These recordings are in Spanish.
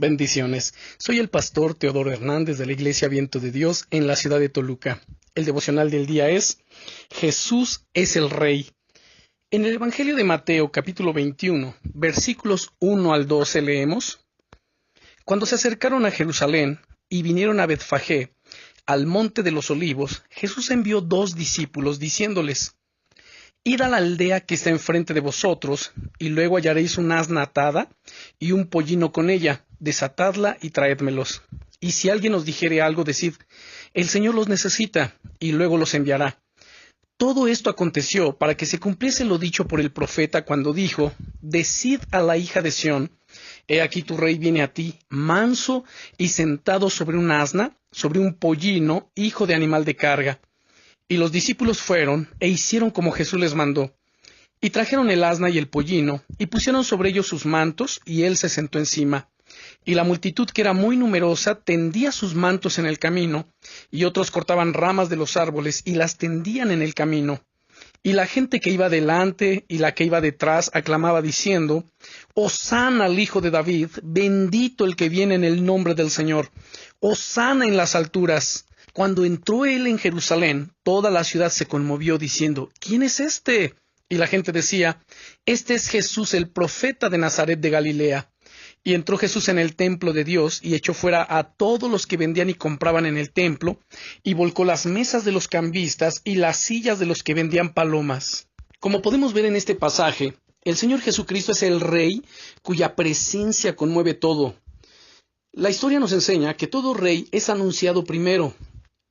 Bendiciones. Soy el pastor Teodoro Hernández de la Iglesia Viento de Dios en la ciudad de Toluca. El devocional del día es Jesús es el Rey. En el Evangelio de Mateo, capítulo 21, versículos 1 al 12 leemos: Cuando se acercaron a Jerusalén y vinieron a Betfagé, al monte de los olivos, Jesús envió 2 discípulos diciéndoles: Id a la aldea que está enfrente de vosotros, y luego hallaréis una asna atada y un pollino con ella. Desatadla y traédmelos. Y si alguien os dijere algo, decid: El Señor los necesita, y luego los enviará. Todo esto aconteció para que se cumpliese lo dicho por el profeta cuando dijo: Decid a la hija de Sión: He aquí tu rey viene a ti, manso y sentado sobre un asna, sobre un pollino, hijo de animal de carga. Y los discípulos fueron e hicieron como Jesús les mandó. Y trajeron el asna y el pollino, y pusieron sobre ellos sus mantos, y él se sentó encima. Y la multitud, que era muy numerosa, tendía sus mantos en el camino, y otros cortaban ramas de los árboles y las tendían en el camino. Y la gente que iba delante y la que iba detrás aclamaba diciendo: Hosana al Hijo de David, bendito el que viene en el nombre del Señor, Hosana en las alturas. Cuando entró él en Jerusalén, toda la ciudad se conmovió diciendo: ¿Quién es este? Y la gente decía: Este es Jesús, el profeta de Nazaret de Galilea. Y entró Jesús en el templo de Dios, y echó fuera a todos los que vendían y compraban en el templo, y volcó las mesas de los cambistas y las sillas de los que vendían palomas. Como podemos ver en este pasaje, el Señor Jesucristo es el Rey cuya presencia conmueve todo. La historia nos enseña que todo rey es anunciado primero.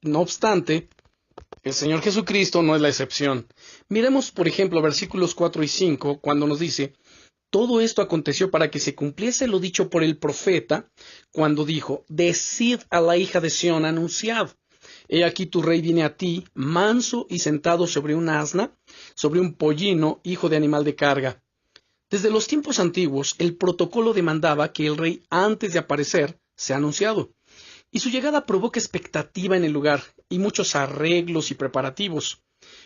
No obstante, el Señor Jesucristo no es la excepción. Miremos, por ejemplo, versículos 4 y 5, cuando nos dice: Todo esto aconteció para que se cumpliese lo dicho por el profeta, cuando dijo: Decid a la hija de Sión, anunciad: He aquí tu rey viene a ti, manso y sentado sobre un asna, sobre un pollino, hijo de animal de carga. Desde los tiempos antiguos, el protocolo demandaba que el rey, antes de aparecer, sea anunciado. Y su llegada provoca expectativa en el lugar, y muchos arreglos y preparativos.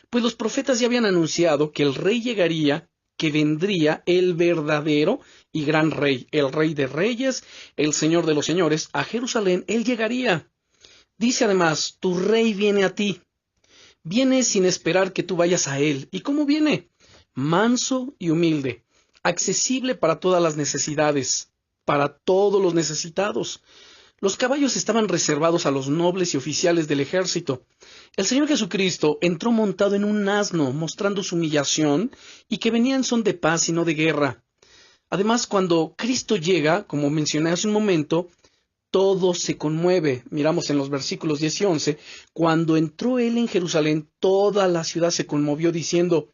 Pues los profetas ya habían anunciado que el rey llegaría, que vendría el verdadero y gran rey, el rey de reyes, el señor de los señores. A Jerusalén él llegaría. Dice además: Tu rey viene a ti. Viene sin esperar que tú vayas a él. ¿Y cómo viene? Manso y humilde, accesible para todas las necesidades, para todos los necesitados. Los caballos estaban reservados a los nobles y oficiales del ejército. El Señor Jesucristo entró montado en un asno, mostrando su humillación y que venía en son de paz y no de guerra. Además, cuando Cristo llega, como mencioné hace un momento, todo se conmueve. Miramos en los versículos 10 y 11, cuando entró él en Jerusalén, toda la ciudad se conmovió diciendo: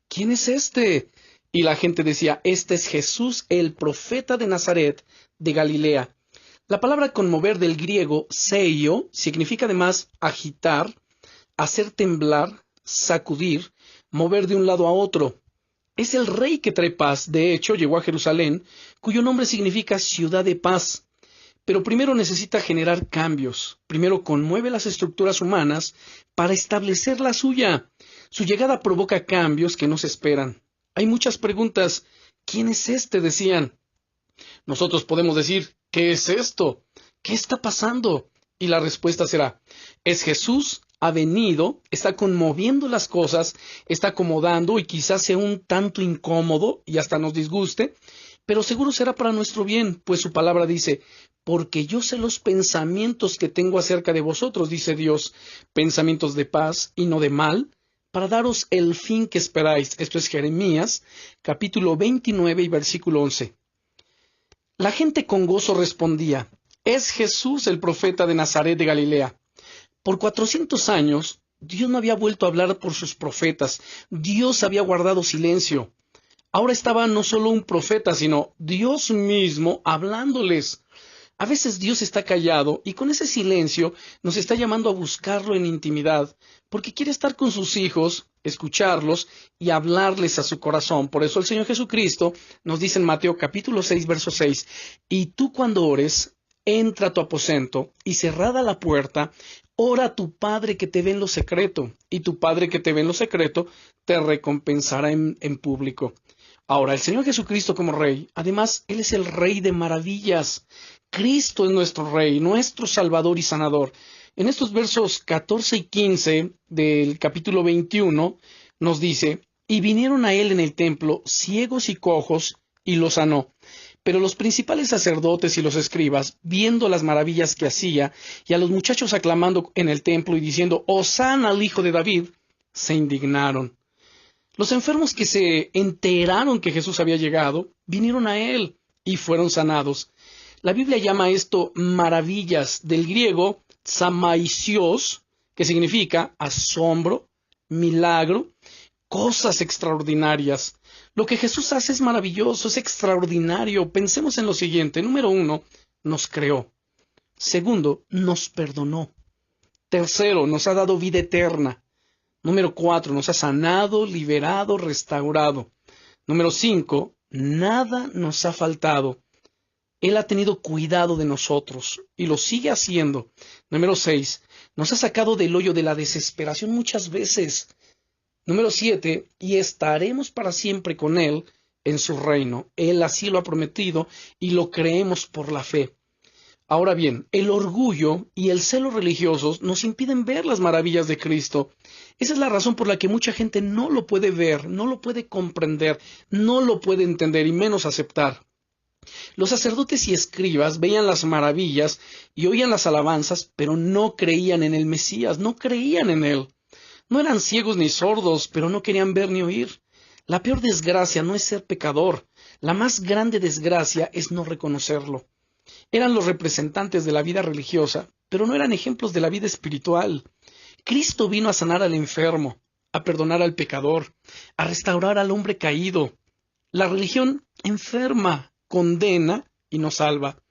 ¿Quién es este? Y la gente decía: Este es Jesús, el profeta de Nazaret de Galilea. La palabra conmover del griego seio significa además agitar, hacer temblar, sacudir, mover de un lado a otro. Es el rey que trae paz. De hecho, llegó a Jerusalén, cuyo nombre significa ciudad de paz. Pero primero necesita generar cambios. Primero conmueve las estructuras humanas para establecer la suya. Su llegada provoca cambios que no se esperan. Hay muchas preguntas. ¿Quién es este?, decían. Nosotros podemos decir: ¿qué es esto? ¿Qué está pasando? Y la respuesta será: es Jesús, ha venido, está conmoviendo las cosas, está acomodando, y quizás sea un tanto incómodo y hasta nos disguste, pero seguro será para nuestro bien, pues su palabra dice: porque yo sé los pensamientos que tengo acerca de vosotros, dice Dios, pensamientos de paz y no de mal, para daros el fin que esperáis. Esto es Jeremías, capítulo 29 y versículo 11. La gente con gozo respondía: Es Jesús, el profeta de Nazaret de Galilea. Por 400 años, Dios no había vuelto a hablar por sus profetas. Dios había guardado silencio. Ahora estaba no solo un profeta, sino Dios mismo hablándoles. A veces Dios está callado y con ese silencio nos está llamando a buscarlo en intimidad, porque quiere estar con sus hijos, escucharlos y hablarles a su corazón. Por eso el Señor Jesucristo nos dice en Mateo capítulo 6, verso 6, Y tú cuando ores, entra a tu aposento y cerrada la puerta, ora a tu Padre que te ve en lo secreto, y tu Padre que te ve en lo secreto te recompensará en público. Ahora, el Señor Jesucristo como Rey, además, Él es el Rey de maravillas. Cristo es nuestro Rey, nuestro Salvador y Sanador. En estos versos 14 y 15 del capítulo 21 nos dice: y vinieron a él en el templo ciegos y cojos, y los sanó. Pero los principales sacerdotes y los escribas, viendo las maravillas que hacía, y a los muchachos aclamando en el templo y diciendo: Hosana al Hijo de David, se indignaron. Los enfermos que se enteraron que Jesús había llegado, vinieron a él y fueron sanados. La Biblia llama esto maravillas, del griego tsamaisios, que significa asombro, milagro, cosas extraordinarias. Lo que Jesús hace es maravilloso, es extraordinario. Pensemos en lo siguiente. Número 1, nos creó. Segundo, nos perdonó. Tercero, nos ha dado vida eterna. Número 4, nos ha sanado, liberado, restaurado. Número 5, nada nos ha faltado. Él ha tenido cuidado de nosotros y lo sigue haciendo. Número 6, nos ha sacado del hoyo de la desesperación muchas veces. Número 7, y estaremos para siempre con Él en su reino. Él así lo ha prometido y lo creemos por la fe. Ahora bien, el orgullo y el celo religiosos nos impiden ver las maravillas de Cristo. Esa es la razón por la que mucha gente no lo puede ver, no lo puede comprender, no lo puede entender y menos aceptar. Los sacerdotes y escribas veían las maravillas y oían las alabanzas, pero no creían en el Mesías, no creían en Él. No eran ciegos ni sordos, pero no querían ver ni oír. La peor desgracia no es ser pecador, la más grande desgracia es no reconocerlo. Eran los representantes de la vida religiosa, pero no eran ejemplos de la vida espiritual. Cristo vino a sanar al enfermo, a perdonar al pecador, a restaurar al hombre caído. La religión enferma, condena y no salva,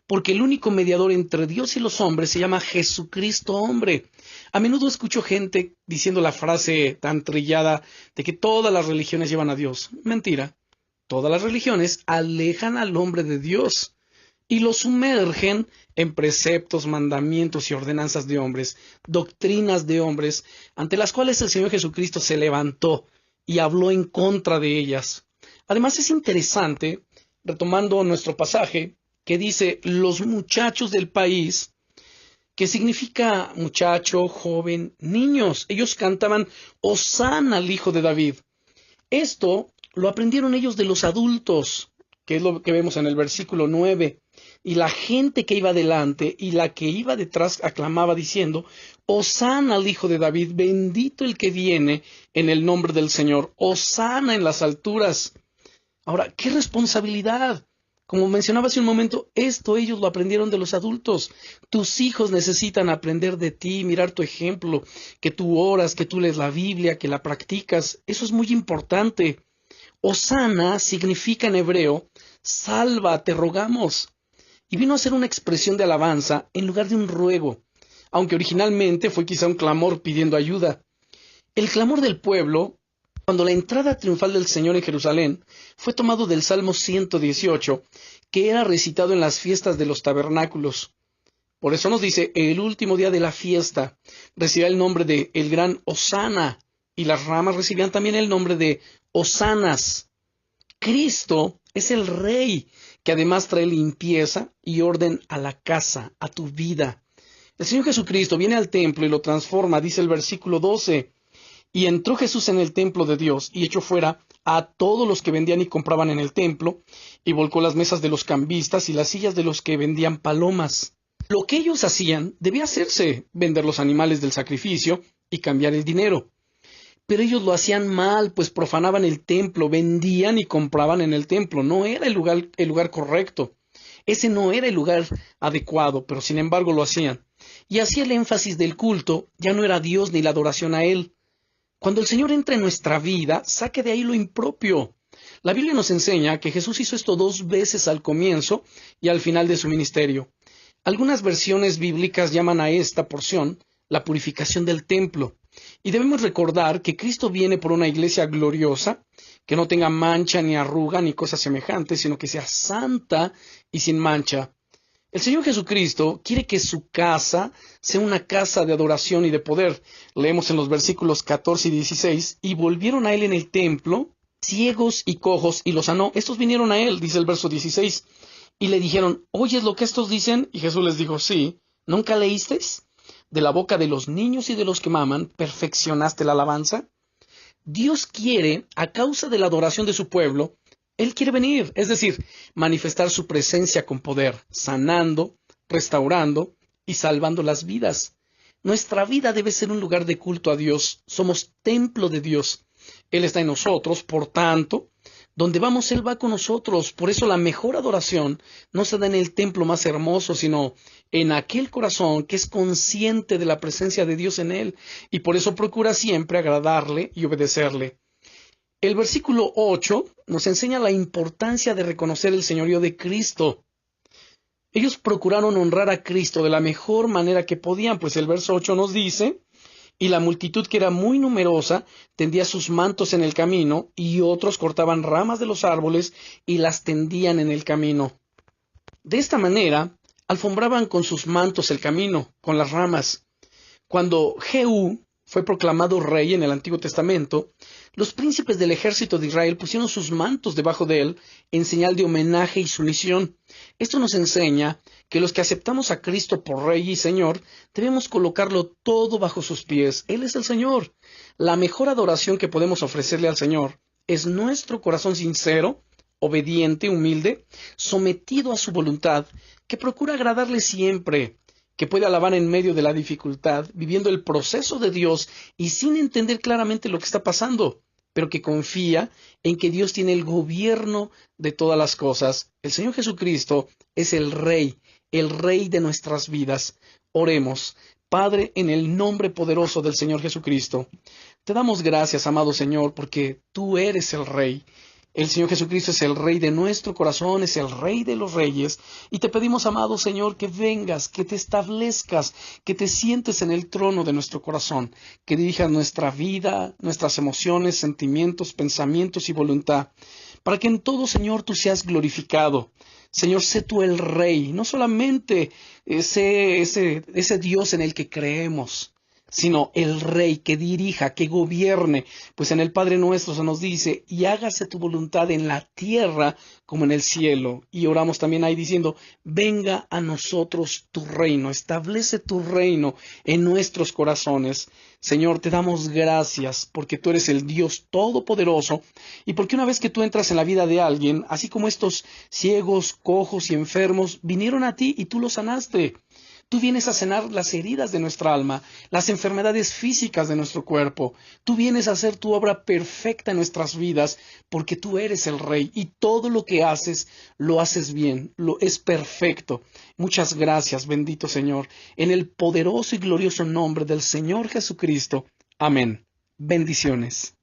porque el único mediador entre Dios y los hombres se llama Jesucristo hombre. A menudo escucho gente diciendo la frase tan trillada de que todas las religiones llevan a Dios. Mentira. Todas las religiones alejan al hombre de Dios y lo sumergen en preceptos, mandamientos y ordenanzas de hombres, doctrinas de hombres, ante las cuales el Señor Jesucristo se levantó y habló en contra de ellas. Además es interesante, retomando nuestro pasaje, que dice los muchachos del país, que significa muchacho, joven, niños. Ellos cantaban Hosana al Hijo de David. Esto lo aprendieron ellos de los adultos, que es lo que vemos en el versículo 9. Y la gente que iba delante y la que iba detrás aclamaba diciendo: Hosana al Hijo de David, bendito el que viene en el nombre del Señor, Hosana en las alturas. Ahora, ¿qué responsabilidad? Como mencionaba hace un momento, esto ellos lo aprendieron de los adultos. Tus hijos necesitan aprender de ti, mirar tu ejemplo, que tú oras, que tú lees la Biblia, que la practicas. Eso es muy importante. Hosana significa en hebreo, salva, te rogamos. Y vino a ser una expresión de alabanza en lugar de un ruego, aunque originalmente fue quizá un clamor pidiendo ayuda. El clamor del pueblo, cuando la entrada triunfal del Señor en Jerusalén, fue tomado del Salmo 118, que era recitado en las fiestas de los tabernáculos. Por eso nos dice, el último día de la fiesta recibía el nombre de el gran Hosana, y las ramas recibían también el nombre de Hosanas. Cristo es el Rey, que además trae limpieza y orden a la casa, a tu vida. El Señor Jesucristo viene al templo y lo transforma, dice el versículo 12. Y entró Jesús en el templo de Dios y echó fuera a todos los que vendían y compraban en el templo, y volcó las mesas de los cambistas y las sillas de los que vendían palomas. Lo que ellos hacían debía hacerse, vender los animales del sacrificio y cambiar el dinero. Pero ellos lo hacían mal, pues profanaban el templo, vendían y compraban en el templo. No era el lugar correcto. Ese no era el lugar adecuado, pero sin embargo lo hacían. Y así el énfasis del culto ya no era Dios ni la adoración a Él. Cuando el Señor entra en nuestra vida, saque de ahí lo impropio. La Biblia nos enseña que Jesús hizo esto 2 veces al comienzo y al final de su ministerio. Algunas versiones bíblicas llaman a esta porción la purificación del templo. Y debemos recordar que Cristo viene por una iglesia gloriosa, que no tenga mancha ni arruga ni cosas semejantes, sino que sea santa y sin mancha. El Señor Jesucristo quiere que su casa sea una casa de adoración y de poder. Leemos en los versículos 14 y 16, y volvieron a Él en el templo, ciegos y cojos, y los sanó. Estos vinieron a Él, dice el verso 16, Y le dijeron, ¿oyes lo que estos dicen? Y Jesús les dijo, sí, ¿nunca leísteis? De la boca de los niños y de los que maman, perfeccionaste la alabanza. Dios quiere, a causa de la adoración de su pueblo, Él quiere venir, es decir, manifestar su presencia con poder, sanando, restaurando y salvando las vidas. Nuestra vida debe ser un lugar de culto a Dios. Somos templo de Dios. Él está en nosotros, por tanto, donde vamos, Él va con nosotros. Por eso la mejor adoración no se da en el templo más hermoso, sino en aquel corazón que es consciente de la presencia de Dios en él, y por eso procura siempre agradarle y obedecerle. El versículo 8 nos enseña la importancia de reconocer el señorío de Cristo. Ellos procuraron honrar a Cristo de la mejor manera que podían, pues el verso 8 nos dice, y la multitud, que era muy numerosa, tendía sus mantos en el camino, y otros cortaban ramas de los árboles y las tendían en el camino. De esta manera, alfombraban con sus mantos el camino, con las ramas. Cuando Jehú fue proclamado rey en el Antiguo Testamento, los príncipes del ejército de Israel pusieron sus mantos debajo de él en señal de homenaje y sumisión. Esto nos enseña que los que aceptamos a Cristo por Rey y Señor debemos colocarlo todo bajo sus pies. Él es el Señor. La mejor adoración que podemos ofrecerle al Señor es nuestro corazón sincero, obediente, humilde, sometido a su voluntad, que procura agradarle siempre, que puede alabar en medio de la dificultad, viviendo el proceso de Dios y sin entender claramente lo que está pasando, pero que confía en que Dios tiene el gobierno de todas las cosas. El Señor Jesucristo es el Rey de nuestras vidas. Oremos. Padre, en el nombre poderoso del Señor Jesucristo, te damos gracias, amado Señor, porque tú eres el Rey. El Señor Jesucristo es el Rey de nuestro corazón, es el Rey de los reyes. Y te pedimos, amado Señor, que vengas, que te establezcas, que te sientes en el trono de nuestro corazón, que dirijas nuestra vida, nuestras emociones, sentimientos, pensamientos y voluntad, para que en todo, Señor, tú seas glorificado. Señor, sé tú el Rey, no solamente ese Dios en el que creemos, sino el Rey que dirija, que gobierne, pues en el Padre Nuestro se nos dice, y hágase tu voluntad en la tierra como en el cielo. Y oramos también ahí diciendo, venga a nosotros tu reino, establece tu reino en nuestros corazones. Señor, te damos gracias porque tú eres el Dios todopoderoso y porque una vez que tú entras en la vida de alguien, así como estos ciegos, cojos y enfermos vinieron a ti y tú los sanaste. Tú vienes a sanar las heridas de nuestra alma, las enfermedades físicas de nuestro cuerpo. Tú vienes a hacer tu obra perfecta en nuestras vidas, porque tú eres el Rey y todo lo que haces, lo haces bien, es perfecto. Muchas gracias, bendito Señor, en el poderoso y glorioso nombre del Señor Jesucristo. Amén. Bendiciones.